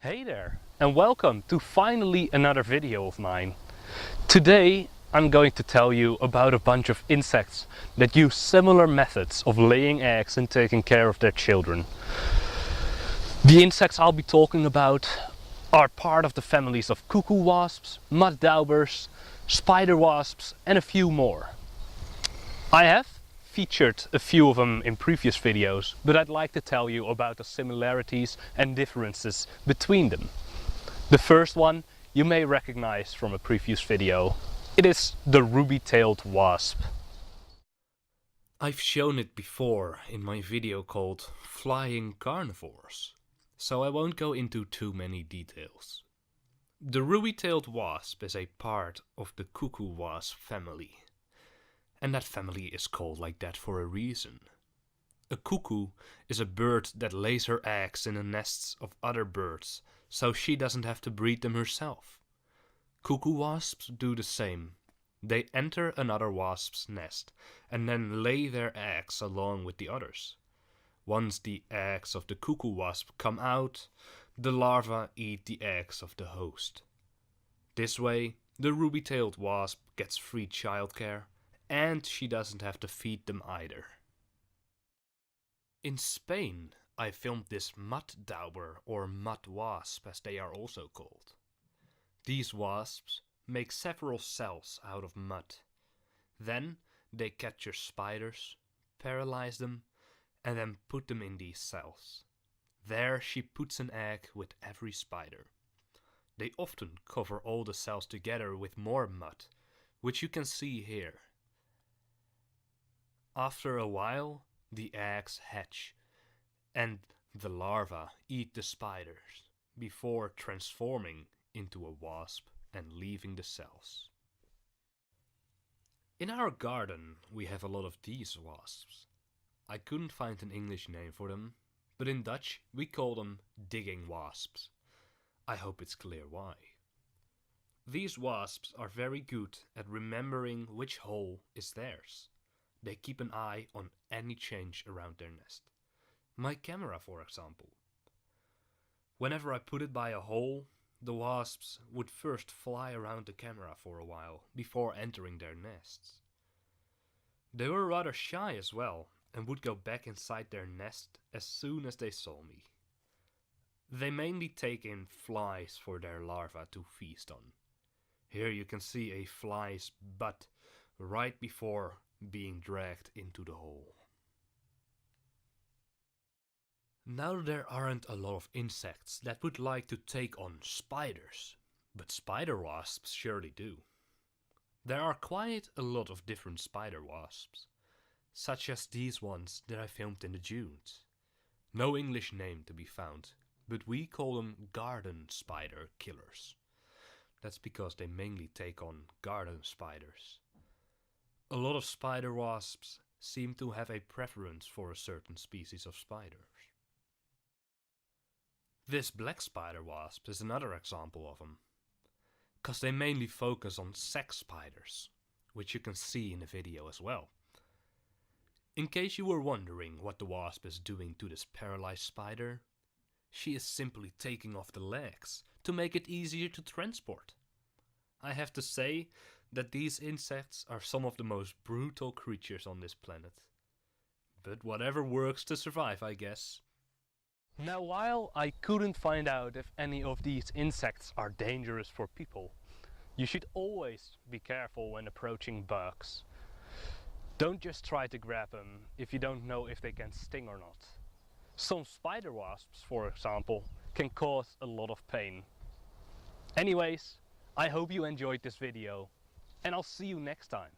Hey there, and welcome to finally another video of mine. Today I'm going to tell you about a bunch of insects that use similar methods of laying eggs and taking care of their children. The insects I'll be talking about are part of the families of cuckoo wasps, mud daubers, spider wasps and a few more. I have featured a few of them in previous videos, but I'd like to tell you about the similarities and differences between them. The first one you may recognize from a previous video. It is the ruby-tailed wasp. I've shown it before in my video called Flying Carnivores, so I won't go into too many details. The ruby-tailed wasp is a part of the cuckoo wasp family. And that family is called like that for a reason. A cuckoo is a bird that lays her eggs in the nests of other birds, so she doesn't have to breed them herself. Cuckoo wasps do the same. They enter another wasp's nest and then lay their eggs along with the others. Once the eggs of the cuckoo wasp come out, the larvae eat the eggs of the host. This way, the ruby-tailed wasp gets free childcare, and she doesn't have to feed them either. In Spain, I filmed this mud dauber or mud wasp as they are also called. These wasps make several cells out of mud. Then they capture spiders, paralyze them, and then put them in these cells. There she puts an egg with every spider. They often cover all the cells together with more mud, which you can see here. After a while, the eggs hatch, and the larvae eat the spiders before transforming into a wasp and leaving the cells. In our garden, we have a lot of these wasps. I couldn't find an English name for them, but in Dutch we call them digging wasps. I hope it's clear why. These wasps are very good at remembering which hole is theirs. They keep an eye on any change around their nest. My camera, for example. Whenever I put it by a hole, the wasps would first fly around the camera for a while before entering their nests. They were rather shy as well and would go back inside their nest as soon as they saw me. They mainly take in flies for their larvae to feast on. Here you can see a fly's butt right before being dragged into the hole. Now there aren't a lot of insects that would like to take on spiders, but spider wasps surely do. There are quite a lot of different spider wasps, such as these ones that I filmed in the dunes. No English name to be found, but we call them garden spider killers. That's because they mainly take on garden spiders. A lot of spider wasps seem to have a preference for a certain species of spiders. This black spider wasp is another example of them, cause they mainly focus on sex spiders, which you can see in the video as well. In case you were wondering what the wasp is doing to this paralyzed spider, she is simply taking off the legs to make it easier to transport. I have to say that these insects are some of the most brutal creatures on this planet. But whatever works to survive, I guess. Now, while I couldn't find out if any of these insects are dangerous for people, you should always be careful when approaching bugs. Don't just try to grab them if you don't know if they can sting or not. Some spider wasps, for example, can cause a lot of pain. Anyways, I hope you enjoyed this video, and I'll see you next time.